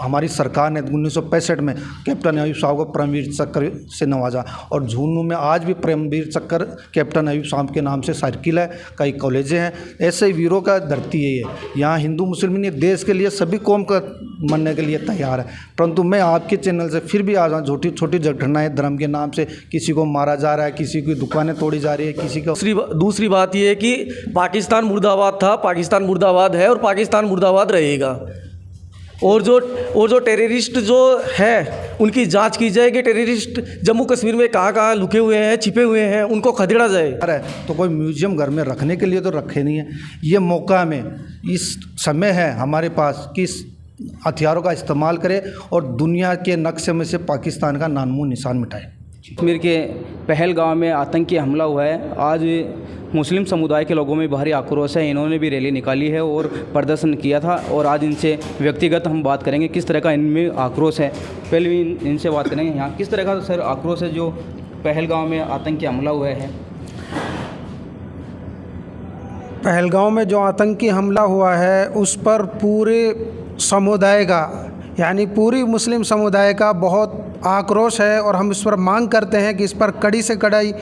हमारी सरकार ने 1965 में कैप्टन अयूब साहब को परमवीर चक्र से नवाजा, और झुंझुनू में आज भी परमवीर चक्र कैप्टन अयूब साहब के नाम से सर्किल है, कई कॉलेजें हैं। ऐसे ही वीरों का धरती है ये। यहाँ हिंदू मुस्लिम नहीं, देश के लिए सभी कौम का मरने के लिए तैयार है। परंतु मैं आपके चैनल से फिर भी आज छोटी छोटी घटनाएं धर्म के नाम से किसी को मारा जा रहा है, किसी की दुकानें तोड़ी जा रही है, किसी को। दूसरी बात यह है कि पाकिस्तान मुर्दाबाद था, पाकिस्तान मुर्दाबाद है और पाकिस्तान मुर्दाबाद रहेगा। और जो टेररिस्ट जो है उनकी जांच की जाए कि टेररिस्ट जम्मू कश्मीर में कहाँ लुके हुए हैं, छिपे हुए हैं, उनको खदेड़ा जाए। अरे तो कोई म्यूजियम घर में रखने के लिए तो रखे नहीं है। ये मौका में इस समय है हमारे पास कि हथियारों का इस्तेमाल करें और दुनिया के नक्शे में से पाकिस्तान का नामो निशान मिटाए। कश्मीर के पहलगाम में आतंकी हमला हुआ है। आज मुस्लिम समुदाय के लोगों में भारी आक्रोश है। इन्होंने भी रैली निकाली है और प्रदर्शन किया था, और आज इनसे व्यक्तिगत हम बात करेंगे किस तरह का इनमें आक्रोश है। पहले भी इनसे बात करेंगे यहाँ किस तरह का सर आक्रोश है जो पहलगाम में आतंकी हमला हुआ है। पहलगाम में जो आतंकी हमला हुआ है उस पर पूरे समुदाय का, यानी पूरी मुस्लिम समुदाय का बहुत आक्रोश है, और हम इस पर मांग करते हैं कि इस पर कड़ी से कड़ी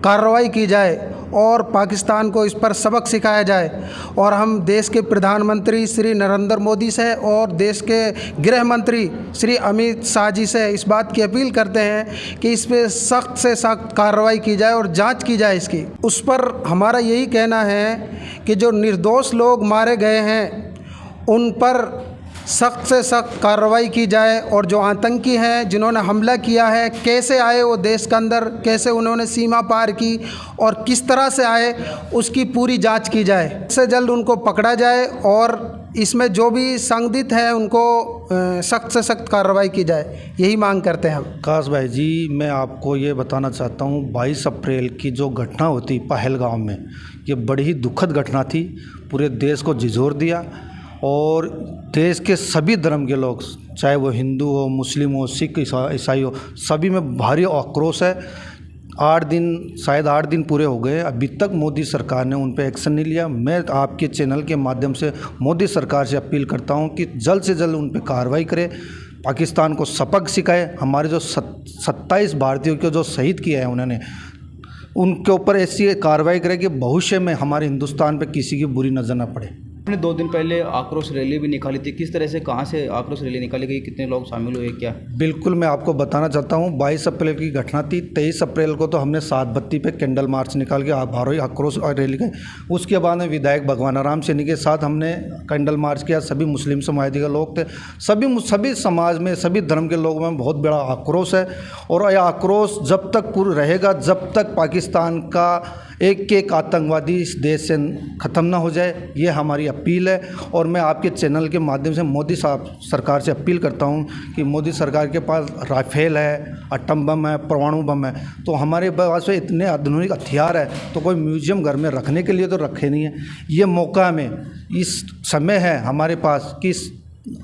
कार्रवाई की जाए और पाकिस्तान को इस पर सबक सिखाया जाए। और हम देश के प्रधानमंत्री श्री नरेंद्र मोदी से और देश के गृह मंत्री श्री अमित शाह जी से इस बात की अपील करते हैं कि इस पर सख्त से सख्त कार्रवाई की जाए और जांच की जाए इसकी। उस पर हमारा यही कहना है कि जो निर्दोष लोग मारे गए हैं उन पर सख्त से सख्त कार्रवाई की जाए, और जो आतंकी हैं जिन्होंने हमला किया है, कैसे आए वो देश के अंदर, कैसे उन्होंने सीमा पार की और किस तरह से आए, उसकी पूरी जांच की जाए। इससे जल्द उनको पकड़ा जाए और इसमें जो भी संदिग्ध है उनको सख्त से सख्त कार्रवाई की जाए, यही मांग करते हैं हम। काश भाई जी, मैं आपको ये बताना चाहता हूँ 22 अप्रैल की जो घटना होती पहलगाम में, ये बड़ी ही दुखद घटना थी। पूरे देश को झिझोर दिया, और देश के सभी धर्म के लोग, चाहे वो हिंदू हो, मुस्लिम हो, सिख, ईसाई हो, सभी में भारी आक्रोश है। 8 दिन, शायद 8 दिन पूरे हो गए, अभी तक मोदी सरकार ने उन पर एक्शन नहीं लिया। मैं आपके चैनल के माध्यम से मोदी सरकार से अपील करता हूं कि जल्द से जल्द उन पर कार्रवाई करे, पाकिस्तान को सबक सिखाए। हमारे जो 27 भारतीयों को जो शहीद किया है उन्होंने, उनके ऊपर ऐसी कार्रवाई करे कि भविष्य में हमारे हिंदुस्तान पर किसी की बुरी नज़र न पड़े। आपने 2 दिन पहले आक्रोश रैली भी निकाली थी, किस तरह से, कहाँ से आक्रोश रैली निकाली गई, कितने लोग शामिल हुए, क्या? बिल्कुल, मैं आपको बताना चाहता हूँ 22 अप्रैल की घटना थी। 23 अप्रैल को तो हमने 7 बत्ती पे कैंडल मार्च निकाल के भारी आक्रोश और रैली गए। उसके बाद में विधायक भगवान राम सैनी के साथ हमने कैंडल मार्च किया। सभी मुस्लिम समाज के लोग थे, सभी समाज में, सभी धर्म के लोगों में बहुत बड़ा आक्रोश है। और यह आक्रोश जब तक पूरा रहेगा, जब तक पाकिस्तान का एक आतंकवादी इस देश से ख़त्म ना हो जाए, ये हमारी अपील है। और मैं आपके चैनल के माध्यम से मोदी साहब सरकार से अपील करता हूँ कि मोदी सरकार के पास राफेल है, एटम बम है, परमाणु बम है, तो हमारे पास में इतने आधुनिक हथियार है, तो कोई म्यूजियम घर में रखने के लिए तो रखे नहीं है। ये मौका में इस समय है हमारे पास कि इस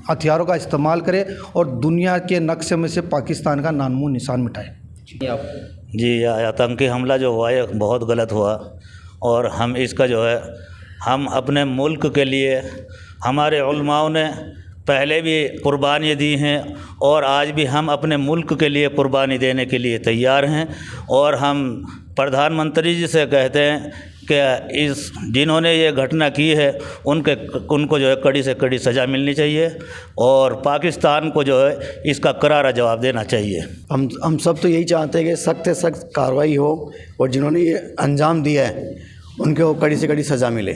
हथियारों का इस्तेमाल करें और दुनिया के नक्शे में से पाकिस्तान का नामो निशान मिटाए। जी, आतंकी हमला जो हुआ है बहुत गलत हुआ, और हम इसका जो है, हम अपने मुल्क के लिए, हमारे उलमाओं ने पहले भी कुर्बानी दी हैं और आज भी हम अपने मुल्क के लिए कुर्बानी देने के लिए तैयार हैं। और हम प्रधानमंत्री जी से कहते हैं कि जिन्होंने ये घटना की है उनको जो है कड़ी से कड़ी सज़ा मिलनी चाहिए, और पाकिस्तान को जो है इसका करारा जवाब देना चाहिए। हम सब तो यही चाहते हैं कि सख्त से सख्त कार्रवाई हो, और जिन्होंने ये अंजाम दिया है उनको कड़ी से कड़ी सज़ा मिले।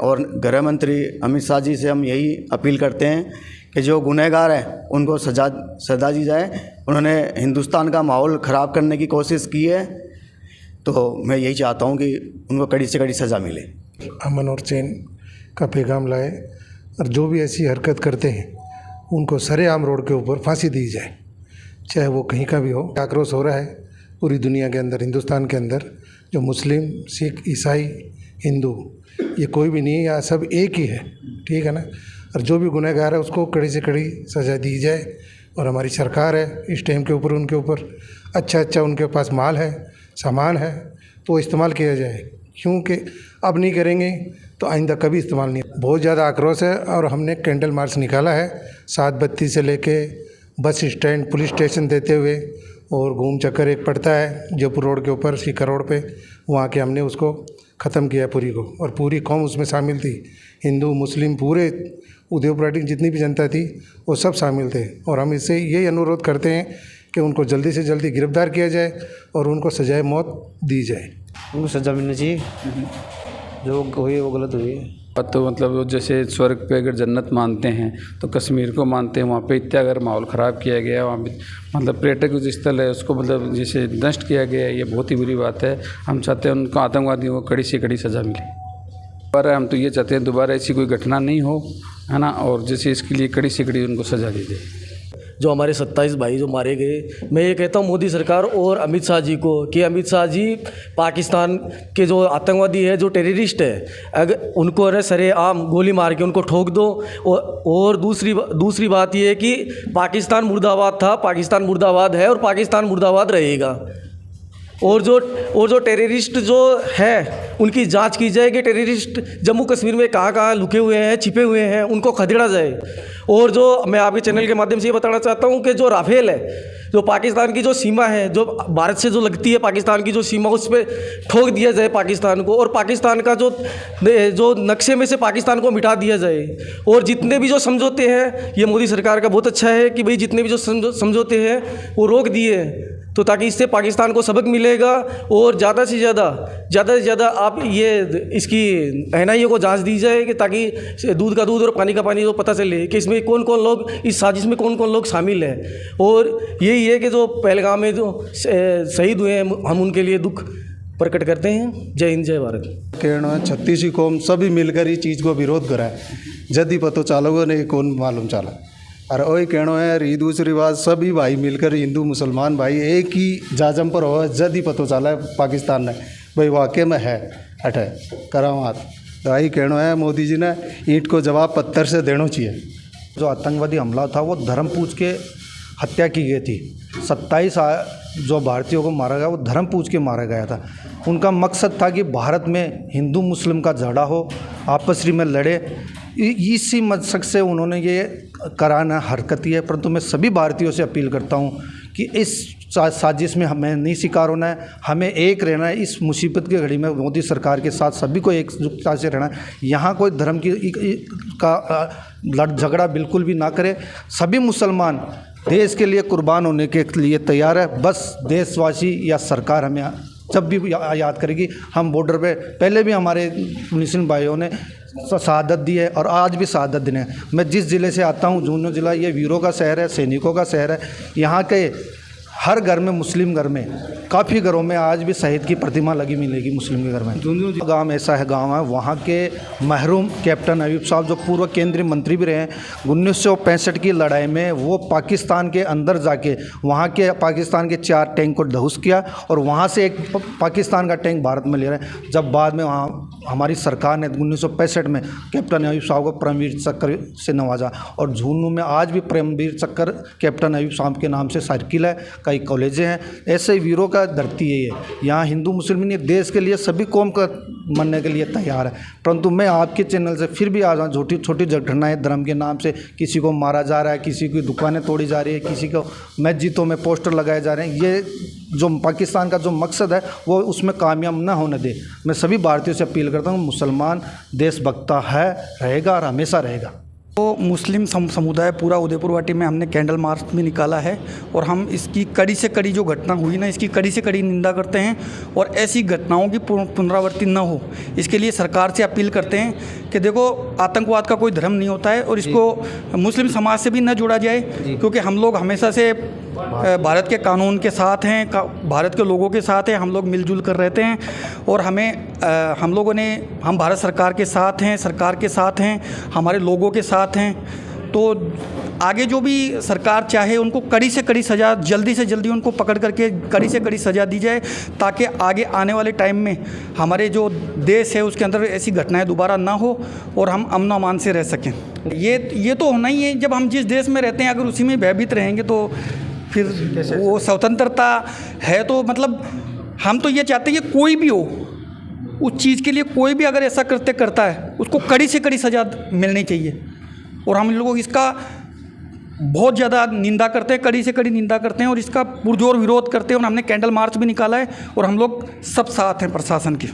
और गृह मंत्री अमित शाह जी से हम यही अपील करते हैं कि जो गुनहगार हैं उनको सज़ा दी जाए। उन्होंने हिंदुस्तान का माहौल ख़राब करने की कोशिश की है, तो मैं यही चाहता हूँ कि उनको कड़ी से कड़ी सज़ा मिले। अमन और चैन का पैगाम लाए, और जो भी ऐसी हरकत करते हैं उनको सरेआम रोड के ऊपर फांसी दी जाए, चाहे वो कहीं का भी हो। आक्रोश हो रहा है पूरी दुनिया के अंदर, हिंदुस्तान के अंदर, जो मुस्लिम, सिख, ईसाई, हिंदू, ये कोई भी नहीं है, यहाँ सब एक ही है, ठीक है ना। और जो भी गुनहगार है उसको कड़ी से कड़ी सज़ा दी जाए। और हमारी सरकार है इस टाइम के ऊपर, उनके ऊपर अच्छा उनके पास माल है, सामान है, तो इस्तेमाल किया जाए, क्योंकि अब नहीं करेंगे तो आइंदा कभी इस्तेमाल नहीं। बहुत ज़्यादा आक्रोश है और हमने कैंडल मार्च निकाला है 7 बत्ती से लेके बस स्टैंड पुलिस स्टेशन देते हुए, और घूम चक्कर एक पड़ता है जयपुर रोड के ऊपर सीकर रोड पे, वहाँ के हमने उसको ख़त्म किया पूरी को, और पूरी कौम उसमें शामिल थी, हिंदू मुस्लिम पूरे उदयपुर की जितनी भी जनता थी वो सब शामिल थे। और हम इससे यही अनुरोध करते हैं कि उनको जल्दी से जल्दी गिरफ्तार किया जाए और उनको सजाए मौत दी जाए। उनको सजा मिलनी चाहिए, जो हुई वो गलत हुई है। तो मतलब जैसे स्वर्ग पे अगर जन्नत मानते हैं तो कश्मीर को मानते हैं, वहाँ पे इतना अगर माहौल ख़राब किया गया है, वहाँ पे मतलब पर्यटक जो स्थल है उसको मतलब जैसे नष्ट किया गया है, ये बहुत ही बुरी बात है। हम चाहते हैं उनको आतंकवादियों को कड़ी से कड़ी सज़ा मिले। पर हम तो ये चाहते हैं दोबारा ऐसी कोई घटना नहीं हो, है ना, और जैसे इसके लिए कड़ी से कड़ी उनको सज़ा दी जाए। जो हमारे 27 भाई जो मारे गए, मैं ये कहता हूँ मोदी सरकार और अमित शाह जी को कि अमित शाह जी पाकिस्तान के जो आतंकवादी है, जो टेररिस्ट है, अगर उनको अरे सरेआम गोली मार के उनको ठोक दो। और दूसरी बात ये है कि पाकिस्तान मुर्दाबाद था, पाकिस्तान मुर्दाबाद है और पाकिस्तान मुर्दाबाद रहेगा। और जो टेररिस्ट जो है उनकी जांच की जाए कि टेररिस्ट जम्मू कश्मीर में कहाँ लुके हुए हैं, छिपे हुए हैं, उनको खदेड़ा जाए। और जो मैं आपके चैनल के माध्यम से ये बताना चाहता हूँ कि जो राफेल है, जो पाकिस्तान की जो सीमा है, जो भारत से जो लगती है पाकिस्तान की जो सीमा, उस पर ठोक दिया जाए पाकिस्तान को, और पाकिस्तान का जो नक्शे में से पाकिस्तान को मिटा दिया जाए। और जितने भी जो समझौते हैं, ये मोदी सरकार का बहुत अच्छा है कि भाई जितने भी जो समझौते हैं वो रोक दिए, तो ताकि इससे पाकिस्तान को सबक मिलेगा। और ज़्यादा से ज़्यादा आप ये इसकी एनआईए को जांच दी जाए कि ताकि दूध का दूध और पानी का पानी जो पता चले कि इसमें कौन कौन लोग, इस साजिश में कौन कौन लोग शामिल हैं। और यही है कि जो पहलगाम में जो शहीद हुए हैं, हम उनके लिए दुख प्रकट करते हैं। जय हिंद, जय भारत। कहना छत्तीसी कौम सभी मिलकर इस चीज़ को विरोध करा है, जदी पतो चालोगे नहीं कौन मालूम चाला। और वही कहना है ई दूसरी बात, सभी भाई मिलकर हिंदू मुसलमान भाई एक ही जाजम पर हो, जद ही पता चला है पाकिस्तान ने भाई वाकई में है अठे करामात। तो यही कहना है मोदी जी ने ईंट को जवाब पत्थर से देना चाहिए। जो आतंकवादी हमला था वो धर्म पूछ के हत्या की गई थी। 27 जो भारतीयों को मारा गया वो धर्म पूछ के मारा गया था। उनका मकसद था कि भारत में हिंदू मुस्लिम का झगड़ा हो, आपस में लड़े, इसी मकसद से उन्होंने ये कराना हरकत ही है। परंतु मैं सभी भारतीयों से अपील करता हूँ कि इस साजिश में हमें नहीं शिकार होना है, हमें एक रहना है। इस मुसीबत की घड़ी में मोदी सरकार के साथ सभी को एकजुटता से रहना है। यहाँ कोई धर्म का झगड़ा बिल्कुल भी ना करे। सभी मुसलमान देश के लिए कुर्बान होने के लिए तैयार है। बस देशवासी या सरकार हमें जब भी याद करेगी। हम बॉर्डर पे पहले भी हमारे मुस्लिम भाइयों ने शहादत दी है और आज भी शहादत देने हैं। मैं जिस ज़िले से आता हूँ, झुंझुनू ज़िला, ये वीरों का शहर है, सैनिकों का शहर है। यहाँ के हर घर में, मुस्लिम घर में, काफ़ी घरों में आज भी शहीद की प्रतिमा लगी मिलेगी मुस्लिम के घर में। झुंझुनू गांव ऐसा है, गांव है, वहाँ के महरूम कैप्टन अयूब साहब जो पूर्व केंद्रीय मंत्री भी रहे हैं, 1965 की लड़ाई में वो पाकिस्तान के अंदर जाके वहाँ के पाकिस्तान के 4 टैंक को ध्वस्त किया और वहाँ से एक पाकिस्तान का टैंक भारत में ले रहे हैं। जब बाद में वहाँ हमारी सरकार ने 1965 में कैप्टन अयूब साहब को परमवीर चक्र से नवाजा और झुंझुनू में आज भी परमवीर चक्र कैप्टन अयूब साहब के नाम से सर्किल है, कई कॉलेजें हैं। ऐसे वीरों का धरती है ये। यहाँ हिंदू मुस्लिम नहीं, देश के लिए सभी कौम का मरने के लिए तैयार है। परंतु मैं आपके चैनल से फिर भी आ जाऊँ, छोटी छोटी घटनाएं धर्म के नाम से किसी को मारा जा रहा है, किसी की दुकानें तोड़ी जा रही है, किसी को मस्जिदों में पोस्टर लगाए जा रहे हैं, ये जो पाकिस्तान का जो मकसद है वो उसमें कामयाब ना होने दे। मैं सभी भारतीयों से अपील करता हूँ, मुसलमान देशभक्ता है, रहेगा और हमेशा रहेगा। तो मुस्लिम समुदाय पूरा उदयपुर वाटी में हमने कैंडल मार्च भी निकाला है और हम इसकी कड़ी से कड़ी जो घटना हुई ना, इसकी कड़ी से कड़ी निंदा करते हैं और ऐसी घटनाओं की पुनरावृत्ति न हो, इसके लिए सरकार से अपील करते हैं कि देखो, आतंकवाद का कोई धर्म नहीं होता है और इसको मुस्लिम समाज से भी न जोड़ा जाए, क्योंकि हम लोग हमेशा से भारत के कानून के साथ हैं, भारत के लोगों के साथ हैं, हम लोग मिलजुल कर रहते हैं और हम भारत सरकार के साथ हैं, सरकार के साथ हैं, हमारे लोगों के साथ हैं। तो आगे जो भी सरकार चाहे उनको कड़ी से कड़ी सज़ा, जल्दी से जल्दी उनको पकड़ करके कड़ी से कड़ी सज़ा दी जाए, ताकि आगे आने वाले टाइम में हमारे जो देश है उसके अंदर ऐसी घटनाएं दोबारा ना हो और हम अमन अमान से रह सकें। ये तो होना ही है। जब हम जिस देश में रहते हैं अगर उसी में भयभीत रहेंगे तो फिर वो स्वतंत्रता है। तो मतलब हम तो ये चाहते हैं कि कोई भी हो, उस चीज़ के लिए कोई भी अगर ऐसा कृत्य करता है उसको कड़ी से कड़ी सज़ा मिलनी चाहिए। और हम लोग इसका बहुत ज़्यादा निंदा करते हैं, कड़ी से कड़ी निंदा करते हैं और इसका पुरजोर विरोध करते हैं। और हमने कैंडल मार्च भी निकाला है और हम लोग सब साथ हैं प्रशासन के।